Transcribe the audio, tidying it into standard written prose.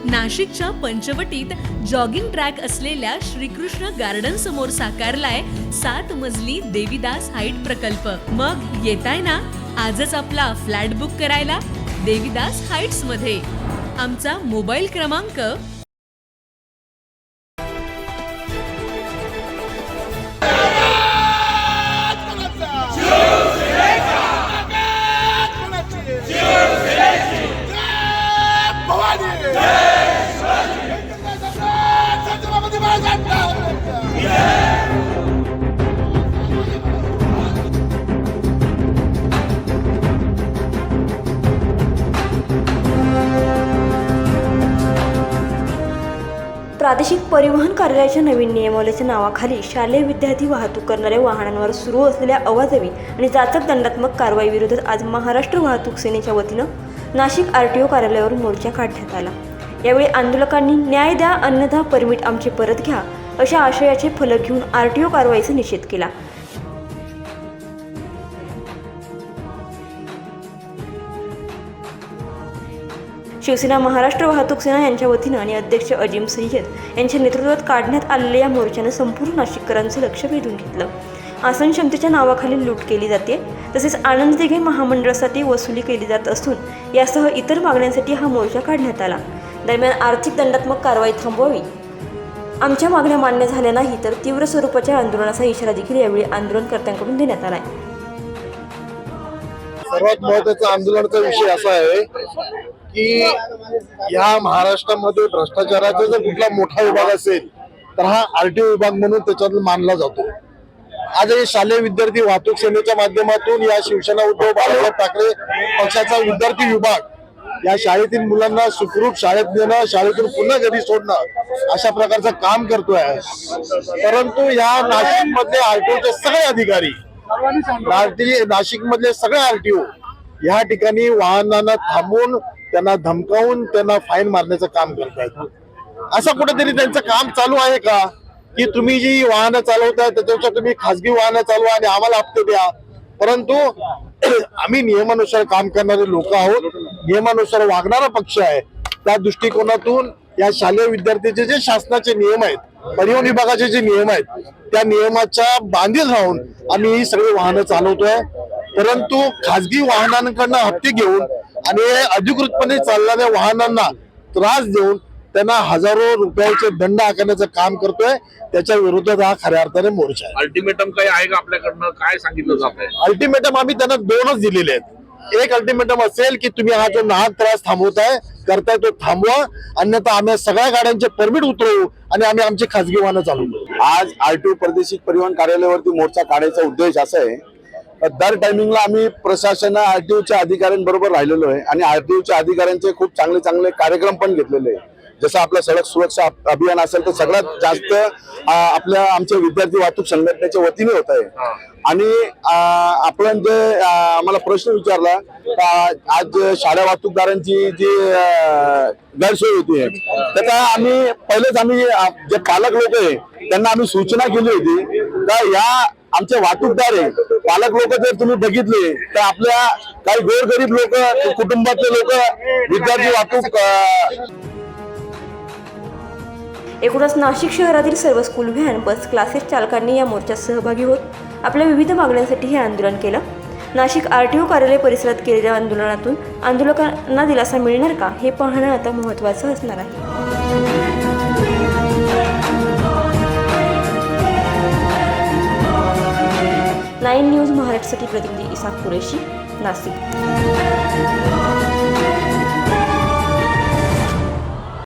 नाशिकच्या पंचवटीत jogging track असलेल्या Shrikrishna garden समोर साकारलाय 7 मजली देवीदास हाईट प्रकल्प। मग येताय ना आजच आपला फ्लॅट बुक करायला देवीदास हाईट्स मध्ये। आमचा मोबाईल क्रमांक प्रादेशिक परिवहन कार्यालयाच्या नवीन नियमावलीच्या नावाखाली शालेय विद्यार्थी वाहतूक करणाऱ्या वाहनांवर सुरू असलेल्या अवाजवी आणि जाचक दंडात्मक कारवाई विरोधात आज महाराष्ट्र वाहतूक सेनेच्या वतीनं नाशिक आरटीओ कार्यालयावर मोर्चा काढण्यात आला। यावेळी आंदोलकांनी न्याय द्या अन्यथा परमिट आमचे परत घ्या अशा आशयाचे फलक घेऊन आरटीओ कारवाईचा निषेध केला। शिवसेना महाराष्ट्र वाहतूक सेना यांच्या वतीनं आणि अध्यक्ष अजिम सय्यद यांच्या नेतृत्वात काढण्यात आलेल्या या मोर्चानं संपूर्ण नाशिककरांचं लक्ष वेधून घेतलं। आसन क्षमतेच्या नावाखाली लूट केली जाते, तसेच आनंद दिघे महामंडळासाठी वसुली केली जात असून यासह इतर मागण्यांसाठी हा मोर्चा काढण्यात आला। दरम्यान आर्थिक दंडात्मक कारवाई थांबवावी, आमच्या मागण्या मान्य झाल्या नाही तर तीव्र स्वरूपाच्या आंदोलनाचा इशारा देखील यावेळी आंदोलनकर्त्यांकडून देण्यात आला आहे। सर्वात महत्त्वाचा आंदोलनाचा विषय असा आहे की या महाराष्ट्रामध्ये भ्रष्टाचाराचा जर कुठला मोठा विभाग असेल तर हा आरटीओ विभाग म्हणून त्याच्यात मानला जातो। आज हे शालेय विद्यार्थी वाहतूक सेनेच्या माध्यमातून या शिवसेना उद्धव बाळासाहेब ठाकरे पक्षाचा विद्यार्थी विभाग या शाळेतील मुलांना सुखरूप शाळेत नेणं, शाळेतून पुन्हा घरी सोडणं अशा प्रकारचं काम करतोय। परंतु या नाशिक मधले आरटीओचे सगळे अधिकारी, नाशिक मधले सगळे आरटीओ या ठिकाणी वाहनांना थांबवून त्यांना धमकावून त्यांना फाईन मारण्याचं काम करतायत। असं कुठेतरी त्यांचं काम चालू आहे का की तुम्ही जी वाहनं चालवताय त्याच्यापेक्षा तुम्ही खासगी वाहनं चालवा आणि आम्हाला हप्ते द्या। परंतु आम्ही नियमानुसार काम करणारे लोक आहोत, नियमानुसार वागणारा पक्ष आहे। त्या दृष्टिकोनातून या शालेय विद्यार्थ्यांचे जे शासनाचे नियम आहेत, परिवहन विभागाचे जे नियम आहेत, त्या नियमाच्या बांधील राहून आम्ही ही सगळी वाहनं चालवतोय। परंतु खासगी वाहनांकडनं हप्ते घेऊन आणि अधिकृतपणे चालणाऱ्या वाहनांना त्रास देऊन त्यांना हजारो रुपयाचे दंड आकारण्याचं काम करतोय। त्याच्या विरोधात हा खऱ्या अर्थाने मोर्चा आहे। अल्टिमेटम काही आहे का आपल्याकडनं, काय सांगितलं जात आहे? अल्टिमेटम आम्ही त्यांना 2च दिलेले आहेत। एक अल्टिमेटम असेल की तुम्ही हा जो नाहक त्रास थांबवताय करताय तो थांबवा, अन्यथा आम्ही सगळ्या गाड्यांचे परमिट उतरवू आणि आम्ही आमची खासगी वाहनं चालवू। आज आरटीओ प्रादेशिक परिवहन कार्यालयावरती मोर्चा काढायचा उद्देश असा आहे, दर टायमिंगला आम्ही प्रशासन आरटीओच्या अधिकाऱ्यांबरोबर राहिलेलो आहे आणि आरटीओच्या अधिकाऱ्यांचे खूप चांगले चांगले कार्यक्रम पण घेतलेले आहे। जसं आपलं सडक सुरक्षा अभियान असेल तर सगळ्यात जास्त आमच्या विद्यार्थी वाहतूक संघटनेच्या वतीने होत आहे। आणि आपण जे आम्हाला प्रश्न विचारला, आज शाळा वाहतूकदारांची जी गैरसोय होती त्याचा आम्ही जे पालक लोक आहे त्यांना आम्ही सूचना केली होती का या आमचे वाहतूकदार आहे, पालक लोक जर तुम्ही बघितले तर आपल्या काही गोरगरीब लोक, कुटुंबातले लोक विद्यार्थी वाहतूक। एकूणच नाशिक शहरातील सर्व स्कूल व्हॅन, बस, क्लासेस चालकांनी या मोर्चात सहभागी होत आपल्या विविध मागण्यांसाठी हे आंदोलन केलं। नाशिक आरटीओ कार्यालय परिसरात केलेल्या आंदोलनातून आंदोलकांना दिलासा मिळणार का हे पाहणं आता महत्त्वाचं असणार आहे। 9 न्यूज महाराष्ट्रासाठी प्रतिनिधी इसाक कुरेशी, नाशिक।